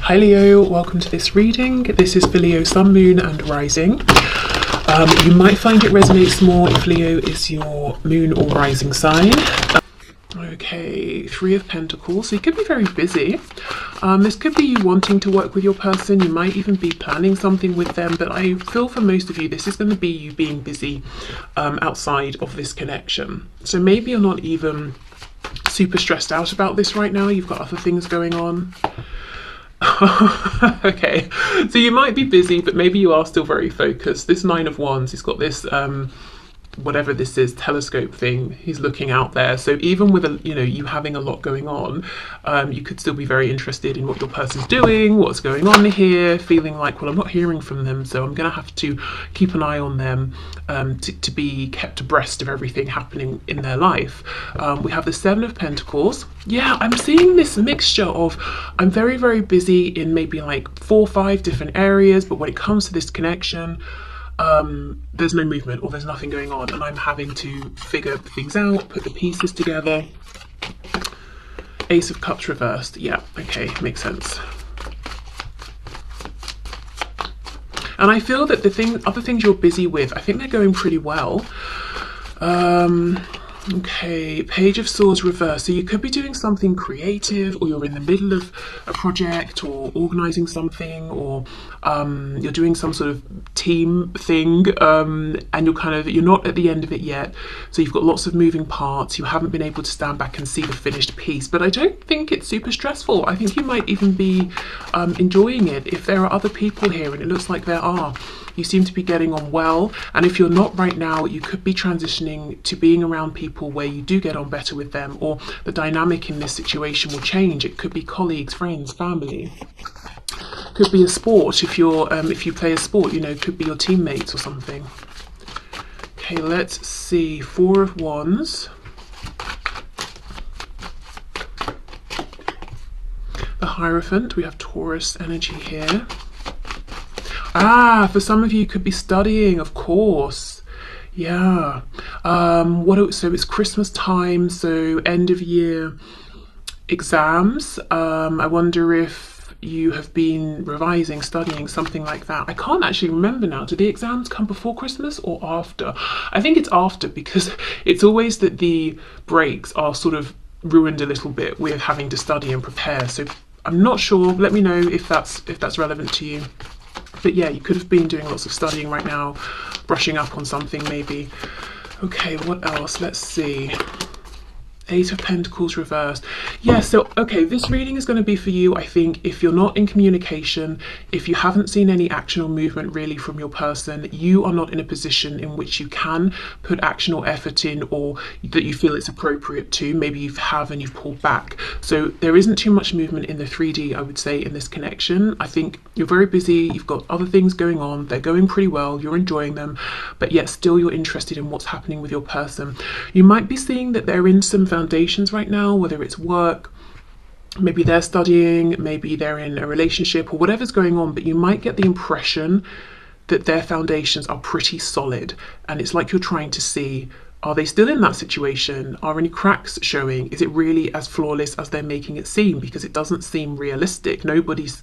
Hi Leo, welcome to this reading. This is for Leo Sun, Moon and Rising. You might find it resonates more if Leo is your Moon or Rising sign. Okay, Three of Pentacles, so you could be very busy. This could be you wanting to work with your person, you might even be planning something with them, but I feel for most of you this is going to be you being busy outside of this connection. So maybe you're not even super stressed out about this right now, you've got other things going on. Okay, so you might be busy, but maybe you are still very focused. This Nine of Wands, he's got this whatever this is, telescope thing, he's looking out there. So even with you having a lot going on, you could still be very interested in what your person's doing, what's going on here, feeling like, well, I'm not hearing from them, so I'm gonna have to keep an eye on them to be kept abreast of everything happening in their life. We have the Seven of Pentacles. Yeah, I'm seeing this mixture of I'm very, very busy in maybe like 4 or 5 different areas, but when it comes to this connection, there's no movement or there's nothing going on, and I'm having to figure things out, put the pieces together. Ace of Cups reversed. Yeah, okay, makes sense. And I feel that other things you're busy with, I think they're going pretty well. Okay, Page of Swords reversed. So you could be doing something creative, or you're in the middle of a project or organizing something, or you're doing some sort of team thing, and you're not at the end of it yet. So you've got lots of moving parts. You haven't been able to stand back and see the finished piece, but I don't think it's super stressful. I think you might even be enjoying it. If there are other people here, and it looks like there are, you seem to be getting on well. And if you're not right now, you could be transitioning to being around people where you do get on better with them, or the dynamic in this situation will change. It could be colleagues, friends, family. Could be a sport if you play a sport, could be your teammates or something. Okay, let's see. Four of Wands. The Hierophant. We have Taurus energy here. For some of you could be studying, of course. Yeah. So it's Christmas time, so end of year exams. I wonder if you have been revising, studying, something like that. I can't actually remember now. Do the exams come before Christmas or after? I think it's after, because it's always that the breaks are sort of ruined a little bit with having to study and prepare. So I'm not sure. Let me know if that's relevant to you. But yeah, you could have been doing lots of studying right now, brushing up on something maybe. Okay, what else? Let's see. Eight of Pentacles reversed. Yeah, so, okay, this reading is going to be for you, I think, if you're not in communication, if you haven't seen any action or movement really from your person, you are not in a position in which you can put action or effort in, or that you feel it's appropriate to. Maybe you have and you've pulled back. So there isn't too much movement in the 3D, I would say, in this connection. I think you're very busy, you've got other things going on, they're going pretty well, you're enjoying them, but yet still you're interested in what's happening with your person. You might be seeing that they're in some foundations right now, whether it's work, maybe they're studying, maybe they're in a relationship, or whatever's going on, but you might get the impression that their foundations are pretty solid, and it's like you're trying to see, are they still in that situation? Are any cracks showing? Is it really as flawless as they're making it seem? Because it doesn't seem realistic. Nobody's,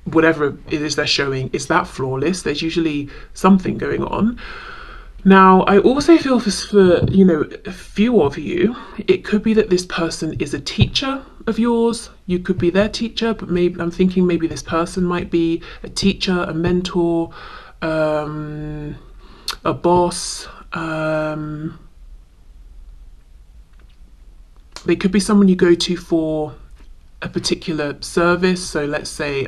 whatever it is they're showing, is that flawless? There's usually something going on. Now, I also feel for a few of you, it could be that this person is a teacher of yours. You could be their teacher, but maybe I'm thinking maybe this person might be a teacher, a mentor, a boss. They could be someone you go to for a particular service. So let's say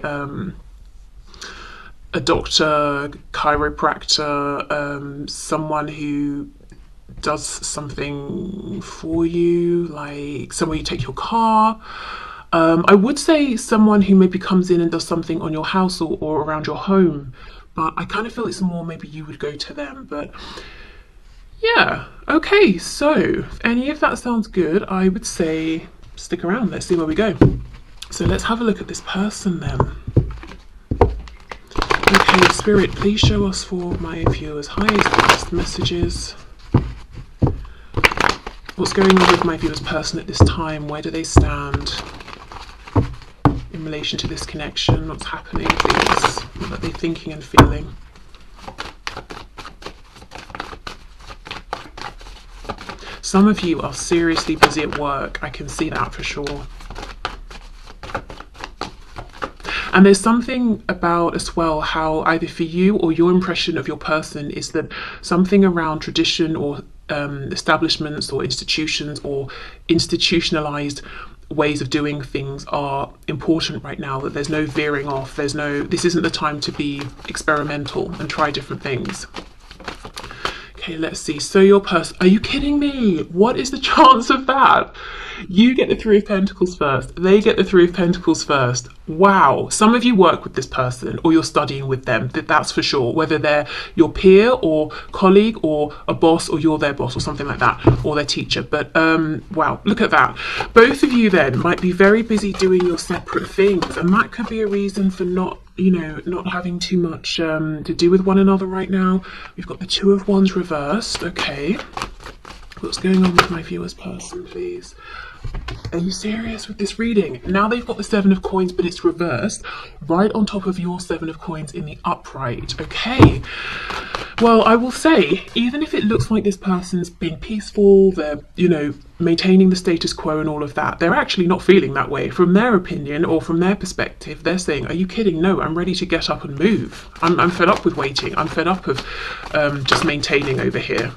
a doctor, chiropractor, someone who does something for you, like someone you take your car. I would say someone who maybe comes in and does something on your house or around your home, but I kind of feel it's more maybe you would go to them. But yeah, okay, so if any of that sounds good, I would say stick around, let's see where we go. So let's have a look at this person then. Okay, Spirit, please show us for my viewers highest and best messages. What's going on with my viewers' person at this time? Where do they stand in relation to this connection. What's happening, please? What are they thinking and feeling? Some of you are seriously busy at work. I can see that for sure. And there's something about as well how either for you or your impression of your person is that something around tradition or establishments or institutions or institutionalized ways of doing things are important right now, that there's no veering off, this isn't the time to be experimental and try different things. Okay, let's see. So your person, are you kidding me? What is the chance of that? You get the Three of Pentacles first. They get the Three of Pentacles first. Wow. Some of you work with this person or you're studying with them. That's for sure. Whether they're your peer or colleague or a boss or you're their boss or something like that, or their teacher. But wow, look at that. Both of you then might be very busy doing your separate things, and that could be a reason for not having too much to do with one another right now. We've got the Two of Wands reversed. Okay. What's going on with my viewer's person, please? Are you serious with this reading? Now they've got the Seven of Coins, but it's reversed right on top of your Seven of Coins in the upright. Okay. Well, I will say, even if it looks like this person's being peaceful, they're, maintaining the status quo and all of that, they're actually not feeling that way. From their opinion or from their perspective, they're saying, are you kidding? No, I'm ready to get up and move. I'm fed up with waiting. I'm fed up of just maintaining over here.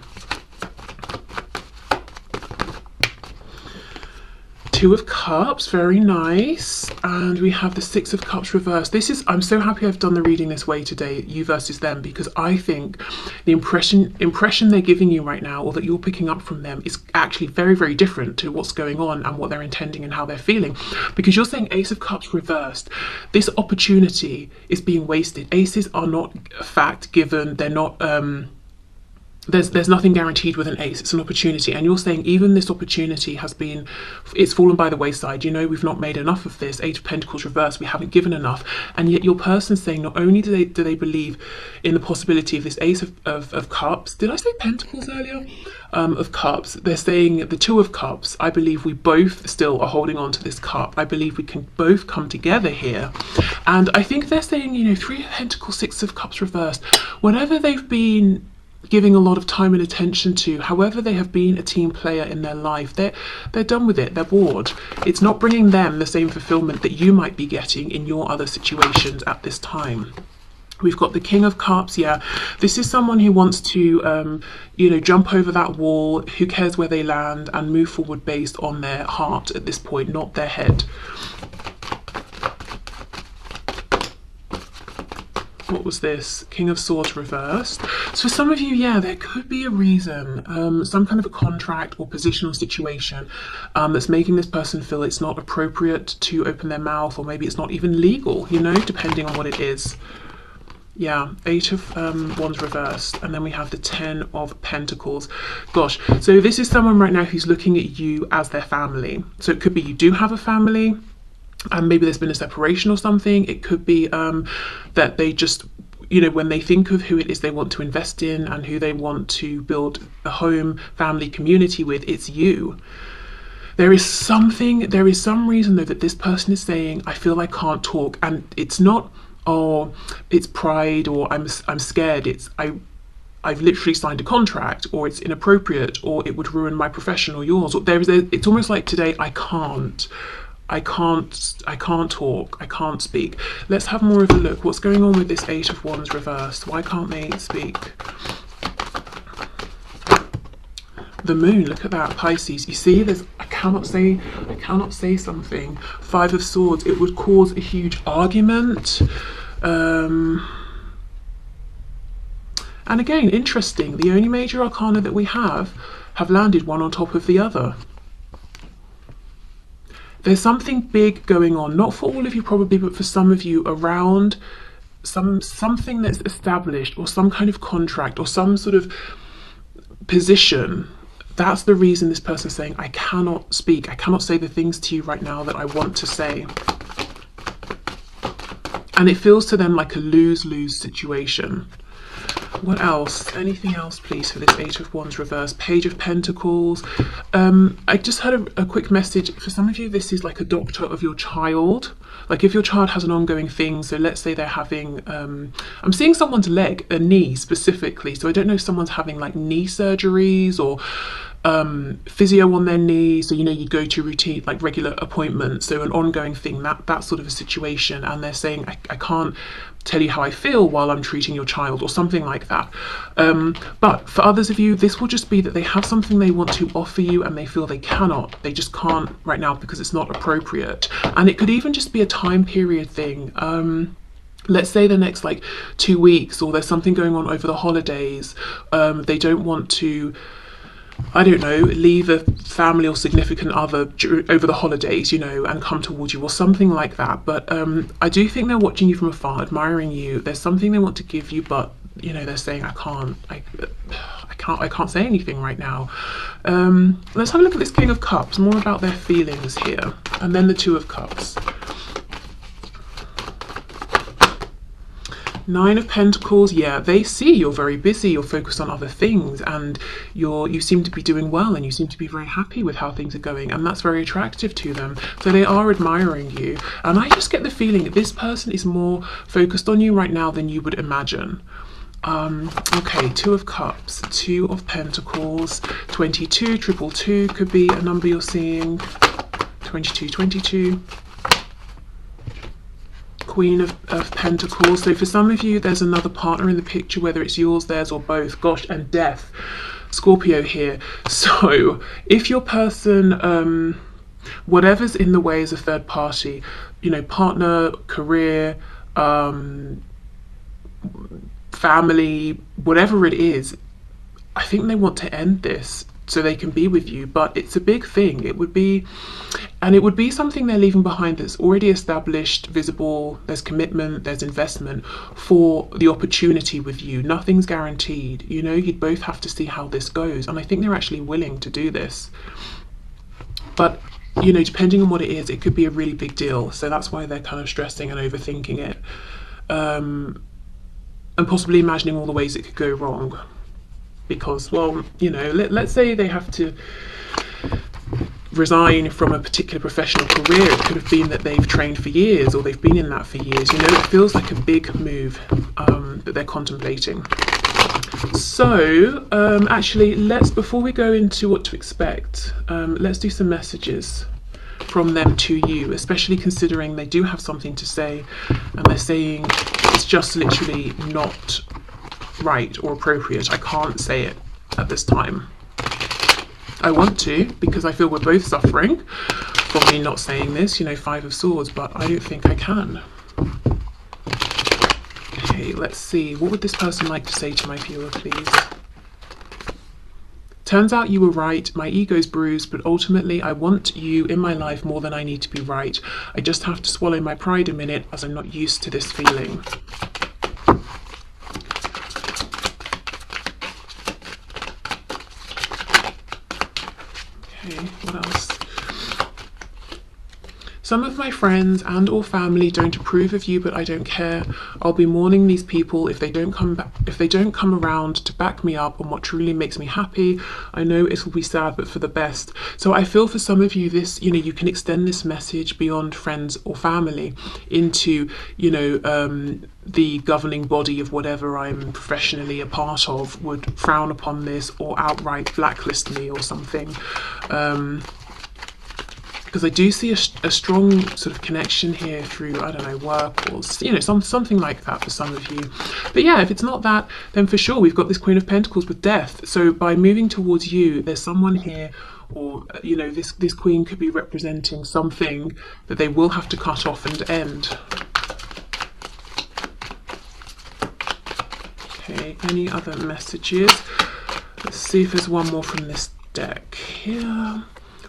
Two of Cups, very nice. And we have the Six of Cups reversed. I'm so happy I've done the reading this way today, you versus them, because I think the impression they're giving you right now, or that you're picking up from them, is actually very, very different to what's going on and what they're intending and how they're feeling. Because you're saying Ace of Cups reversed. This opportunity is being wasted. Aces are not a fact given. They're not... There's nothing guaranteed with an ace. It's an opportunity, and you're saying even this opportunity it's fallen by the wayside. We've not made enough of this. Eight of Pentacles reversed, we haven't given enough. And yet your person's saying not only do they believe in the possibility of this Ace of Cups, did I say Pentacles earlier? Of Cups, they're saying the Two of Cups, I believe we both still are holding on to this cup. I believe we can both come together here. And I think they're saying, Three of Pentacles, Six of Cups reversed, whatever they've been giving a lot of time and attention to, however they have been a team player in their life, they're done with it. They're bored. It's not bringing them the same fulfillment that you might be getting in your other situations at this time. We've got the King of Cups. Yeah, this is someone who wants to jump over that wall, who cares where they land, and move forward based on their heart at this point, not their head. What was this? King of Swords reversed. So for some of you, yeah, there could be a reason, some kind of a contract or positional situation that's making this person feel it's not appropriate to open their mouth, or maybe it's not even legal, depending on what it is. Yeah, Eight of Wands reversed, and then we have the Ten of Pentacles. Gosh, so this is someone right now who's looking at you as their family. So it could be you do have a family, and maybe there's been a separation or something. It could be that they just, when they think of who it is they want to invest in and who they want to build a home, family, community with, it's you. There is some reason though that this person is saying, I feel I can't talk, and it's not, oh, it's pride, or I'm scared. It's I've literally signed a contract, or it's inappropriate, or it would ruin my profession or yours. Or it's almost like today I can't talk, I can't speak. Let's have more of a look. What's going on with this Eight of Wands reversed? Why can't they speak? The Moon, look at that, Pisces. You see, I cannot say something. Five of Swords, it would cause a huge argument. And again, interesting, the only major arcana that we have landed one on top of the other. There's something big going on, not for all of you probably, but for some of you, around something that's established, or some kind of contract, or some sort of position. That's the reason this person's saying, I cannot speak, I cannot say the things to you right now that I want to say. And it feels to them like a lose-lose situation. What else? Anything else, please, for this Eight of Wands reverse? Page of Pentacles. I just had a quick message. For some of you, this is like a doctor of your child. Like if your child has an ongoing thing, so let's say they're having, I'm seeing someone's leg, a knee specifically. So I don't know if someone's having like knee surgeries or physio on their knee, so you know you go to routine like regular appointments, so an ongoing thing, that sort of a situation, and they're saying I can't tell you how I feel while I'm treating your child or something like that. But for others of you, this will just be that they have something they want to offer you and they feel they cannot, they just can't right now because it's not appropriate. And it could even just be a time period thing. Let's say the next like 2 weeks, or there's something going on over the holidays. They don't want to, I don't know, leave a family or significant other over the holidays, you know, and come towards you or something like that. But I do think they're watching you from afar, admiring you. There's something they want to give you, but you know, they're saying I can't say anything right now. Let's have a look at this King of Cups, more about their feelings here, and then the Two of Cups. Nine of Pentacles, yeah, they see you're very busy, you're focused on other things, and you seem to be doing well, and you seem to be very happy with how things are going, and that's very attractive to them. So they are admiring you, and I just get the feeling that this person is more focused on you right now than you would imagine. Okay, Two of Cups, Two of Pentacles, 22, 222 could be a number you're seeing, 2222. Queen of Pentacles. So for some of you, there's another partner in the picture, whether it's yours, theirs, or both. Gosh, and Death, Scorpio here. So if your person, whatever's in the way is a third party, you know, partner, career, family, whatever it is, I think they want to end this so they can be with you, but it's a big thing. It would be something they're leaving behind that's already established, visible, there's commitment, there's investment for the opportunity with you. Nothing's guaranteed, you know, you'd both have to see how this goes, and I think they're actually willing to do this. But, you know, depending on what it is, it could be a really big deal, so that's why they're kind of stressing and overthinking it, and possibly imagining all the ways it could go wrong. Because, well, you know, let's say they have to resign from a particular professional career. It could have been that they've trained for years, or they've been in that for years. You know, it feels like a big move that they're contemplating. So, actually, before we go into what to expect, let's do some messages from them to you, especially considering they do have something to say, and they're saying it's just literally not right or appropriate. I can't say it at this time. I want to, because I feel we're both suffering from me not saying this, you know, Five of Swords, but I don't think I can. Okay, let's see. What would this person like to say to my viewer, please? Turns out you were right. My ego's bruised, but ultimately I want you in my life more than I need to be right. I just have to swallow my pride a minute, as I'm not used to this feeling. Okay, what else? Some of my friends and or family don't approve of you, but I don't care. I'll be mourning these people if they don't come back, if they don't come around to back me up on what truly makes me happy. I know it will be sad, but for the best. So I feel for some of you, this, you know, you can extend this message beyond friends or family into, you know, the governing body of whatever I'm professionally a part of would frown upon this or outright blacklist me or something. Because I do see a strong sort of connection here through, I don't know, work or, you know, something like that for some of you. But yeah, if it's not that, then for sure we've got this Queen of Pentacles with Death. So by moving towards you, there's someone here, or, you know, this Queen could be representing something that they will have to cut off and end. Okay, any other messages? Let's see if there's one more from this deck here.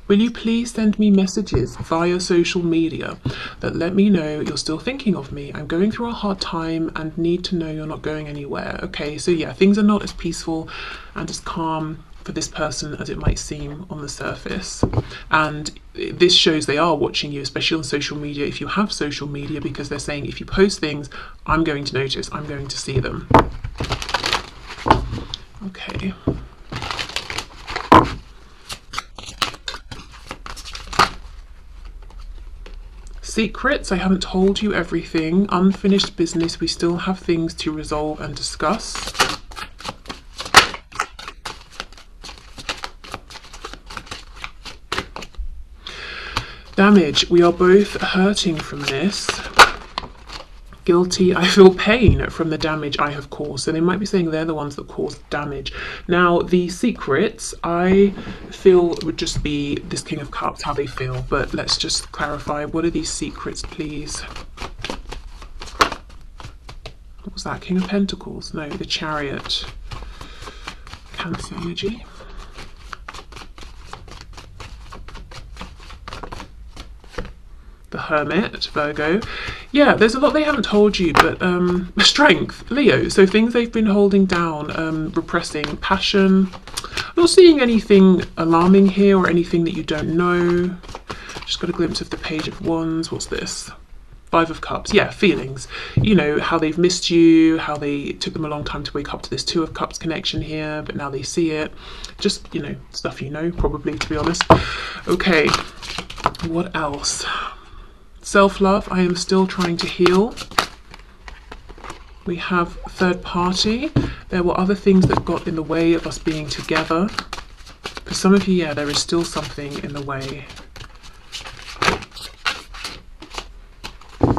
Will you please send me messages via social media that let me know you're still thinking of me? I'm going through a hard time and need to know you're not going anywhere. Okay, so yeah, things are not as peaceful and as calm for this person as it might seem on the surface. And this shows they are watching you, especially on social media, if you have social media, because they're saying if you post things, I'm going to notice, I'm going to see them. Okay. Secrets, I haven't told you everything. Unfinished business, we still have things to resolve and discuss. Damage, we are both hurting from this. Guilty, I feel pain from the damage I have caused. So they might be saying they're the ones that caused damage. Now, the secrets, I feel would just be this King of Cups, how they feel. But let's just clarify. What are these secrets, please? What was that? King of Pentacles? No, the Chariot. Cancer energy. The Hermit, Virgo. Yeah, there's a lot they haven't told you, but strength, Leo. So things they've been holding down, repressing, passion. I'm not seeing anything alarming here or anything that you don't know. Just got a glimpse of the Page of Wands. What's this? Five of Cups. Yeah, feelings. You know, how they've missed you, how it took them a long time to wake up to this Two of Cups connection here, but now they see it. Just, you know, stuff you know, probably, to be honest. Okay, what else? Self-love, I am still trying to heal. We have third party. There were other things that got in the way of us being together. For some of you, yeah, there is still something in the way.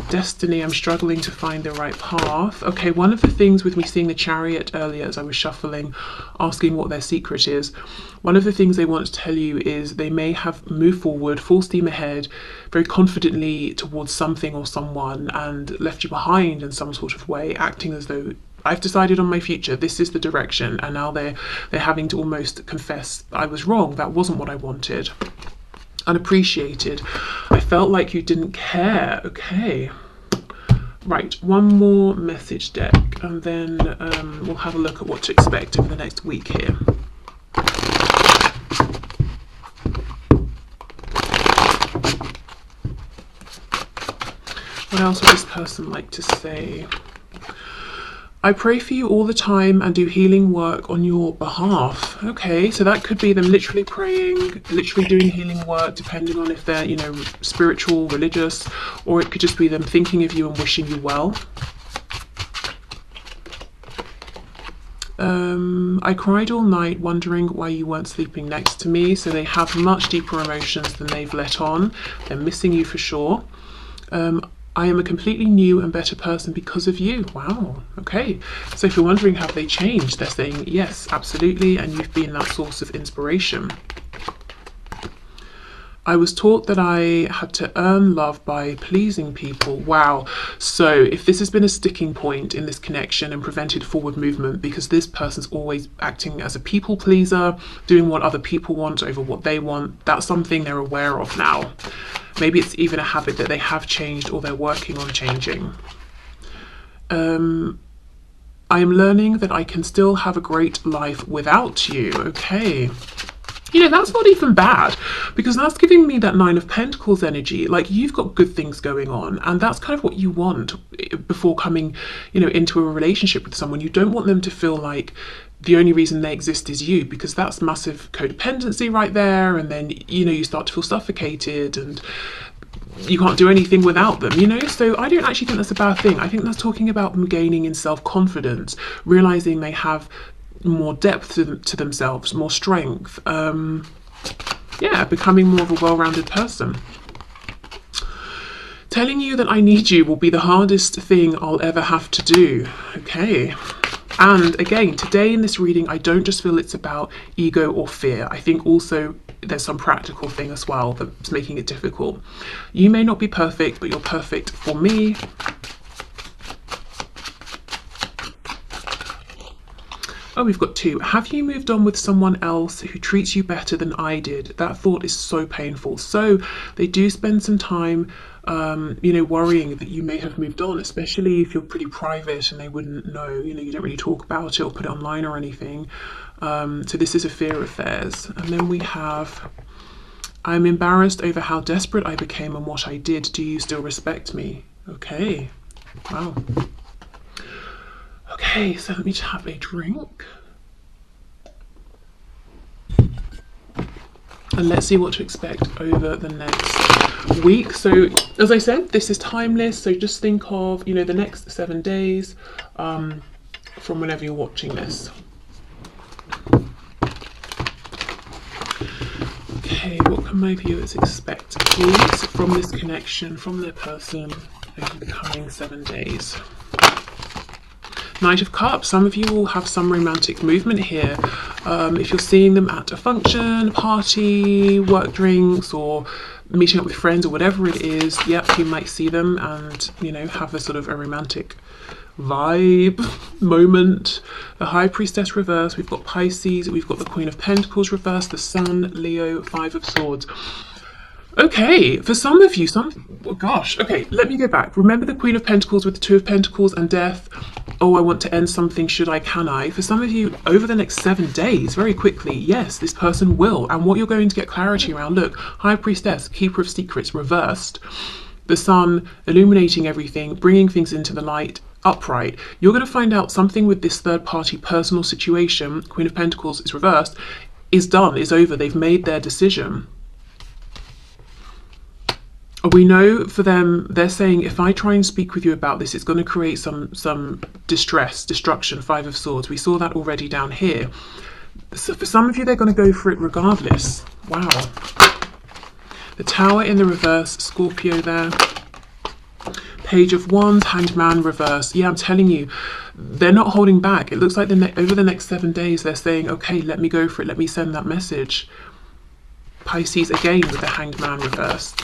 Destiny, I'm struggling to find the right path. Okay, one of the things with me seeing the Chariot earlier as I was shuffling, asking what their secret is, one of the things they want to tell you is they may have moved forward, full steam ahead, very confidently towards something or someone and left you behind in some sort of way, acting as though I've decided on my future, this is the direction, and now they're having to almost confess, I was wrong, that wasn't what I wanted. Unappreciated. I felt like you didn't care. Okay. Right, one more message deck, and then we'll have a look at what to expect over the next week here. What else would this person like to say? I pray for you all the time and do healing work on your behalf. Okay, so that could be them literally praying, literally doing healing work, depending on if they're, you know, spiritual, religious, or it could just be them thinking of you and wishing you well. I cried all night wondering why you weren't sleeping next to me. So they have much deeper emotions than they've let on. They're missing you for sure. I am a completely new and better person because of you. Wow. Okay. So if you're wondering, have they changed? They're saying yes, absolutely. And you've been that source of inspiration. I was taught that I had to earn love by pleasing people. Wow. So if this has been a sticking point in this connection and prevented forward movement because this person's always acting as a people pleaser, doing what other people want over what they want, that's something they're aware of now. Maybe it's even a habit that they have changed or they're working on changing. I am learning that I can still have a great life without you. Okay. You know, that's not even bad, because that's giving me that Nine of Pentacles energy. Like, you've got good things going on, and that's kind of what you want before coming, you know, into a relationship with someone. You don't want them to feel like the only reason they exist is you, because that's massive codependency right there. And then, you know, you start to feel suffocated and you can't do anything without them, you know? So I don't actually think that's a bad thing. I think that's talking about them gaining in self-confidence, realizing they have more depth to themselves, more strength, yeah, becoming more of a well-rounded person. Telling you that I need you will be the hardest thing I'll ever have to do. Okay. And again, today in this reading, I don't just feel it's about ego or fear. I think also there's some practical thing as well that's making it difficult. You may not be perfect, but you're perfect for me. Oh, we've got two. Have you moved on with someone else who treats you better than I did? That thought is so painful. So they do spend some time, you know, worrying that you may have moved on, especially if you're pretty private and they wouldn't know, you know, you don't really talk about it or put it online or anything. So this is a fear of theirs. And then we have, I'm embarrassed over how desperate I became and what I did. Do you still respect me? Okay. Wow. Okay, so let me just have a drink. And let's see what to expect over the next week. So as I said, this is timeless, so just think of, you know, the next 7 days from whenever you're watching this. Okay, what can my viewers expect, please, from this connection, from their person over the coming 7 days? Knight of Cups, some of you will have some romantic movement here. If you're seeing them at a function, a party, work drinks, or meeting up with friends or whatever it is, yep, you might see them and, you know, have a sort of a romantic vibe moment. The High Priestess reverse, we've got Pisces, we've got the Queen of Pentacles reverse, the Sun, Leo, Five of Swords. Okay, for some of you, oh gosh, okay, let me go back. Remember the Queen of Pentacles with the Two of Pentacles and Death? Oh, I want to end something, should I, can I? For some of you, over the next 7 days, very quickly, yes, this person will. And what you're going to get clarity around, look, High Priestess, Keeper of Secrets, reversed. The Sun, illuminating everything, bringing things into the light, upright. You're going to find out something with this third-party personal situation, Queen of Pentacles is reversed, is done, is over. They've made their decision. We know for them, they're saying, if I try and speak with you about this, it's going to create some distress, destruction, Five of Swords. We saw that already down here. So for some of you, they're going to go for it regardless. Wow. The Tower in the reverse, Scorpio there. Page of Wands, Hanged Man reverse. Yeah, I'm telling you, they're not holding back. It looks like over the next 7 days, they're saying, okay, let me go for it. Let me send that message. Pisces again with the Hanged Man reverse.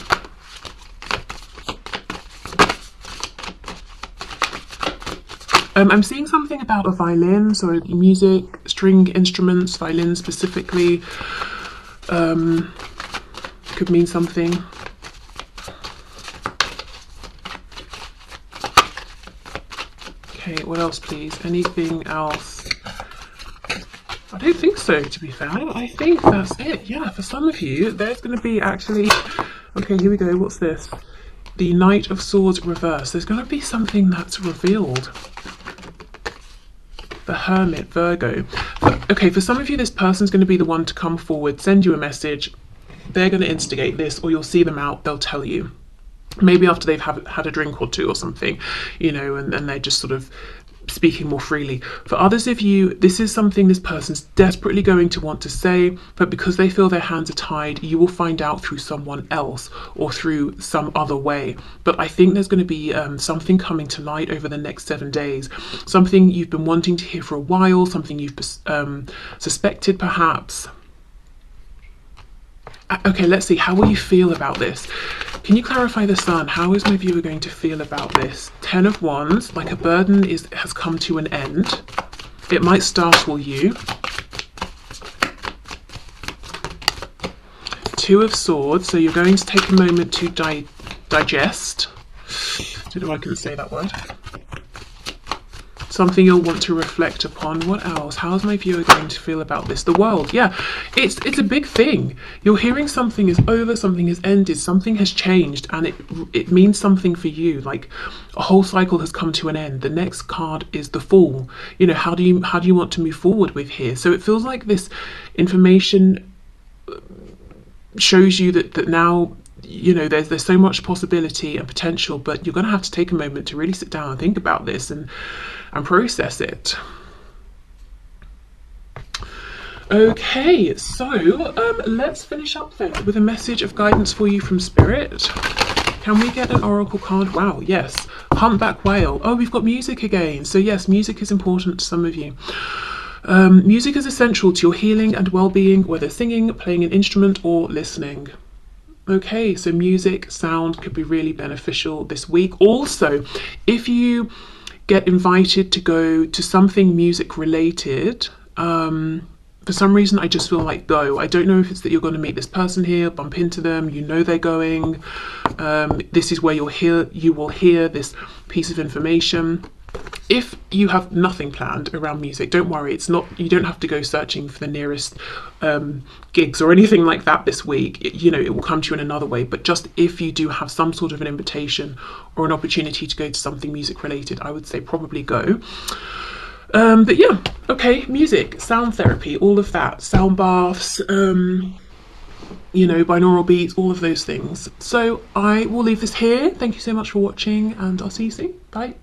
I'm seeing something about a violin, so music, string instruments, violin specifically, could mean something. Okay, what else please? Anything else? I don't think so, to be fair. I think that's it. Yeah, for some of you, there's going to be actually... Okay, here we go. What's this? The Knight of Swords reverse. There's going to be something that's revealed. The Hermit, Virgo. Okay, for some of you, this person's going to be the one to come forward, send you a message. They're going to instigate this, or you'll see them out, they'll tell you. Maybe after they've had a drink or two or something, you know, and they're just sort of speaking more freely. For others of you, this is something this person's desperately going to want to say, but because they feel their hands are tied, you will find out through someone else or through some other way. But I think there's going to be something coming to light over the next 7 days, something you've been wanting to hear for a while, something you've suspected perhaps. Okay, let's see, how will you feel about this? Can you clarify the Sun? How is my viewer going to feel about this? 10 of Wands, like a burden has come to an end. It might startle you. 2 of Swords, so you're going to take a moment to digest. I don't know if I can say that word. Something you'll want to reflect upon. What else? How's my viewer going to feel about this? The World. Yeah, it's a big thing. You're hearing something is over, something has ended, something has changed, and it means something for you. Like a whole cycle has come to an end. The next card is the Fool. You know, how do you want to move forward with here? So it feels like this information shows you that now, you know, there's so much possibility and potential, but you're going to have to take a moment to really sit down and think about this and process it. Okay, so let's finish up then with a message of guidance for you from Spirit. Can we get an oracle card? Wow, yes. Humpback whale. Oh, we've got music again. So yes, music is important to some of you. Music is essential to your healing and well-being, whether singing, playing an instrument, or listening. Okay, so music, sound could be really beneficial this week. Also, if you get invited to go to something music related, for some reason I just feel like go. I don't know if it's that you're going to meet this person here, bump into them, you know they're going. This is where you will hear this piece of information. If you have nothing planned around music, don't worry, you don't have to go searching for the nearest gigs or anything like that this week. It will come to you in another way. But just if you do have some sort of an invitation or an opportunity to go to something music related, I would say probably go. But yeah, okay, music, sound therapy, all of that, sound baths, you know, binaural beats, all of those things. So I will leave this here. Thank you so much for watching, and I'll see you soon. Bye.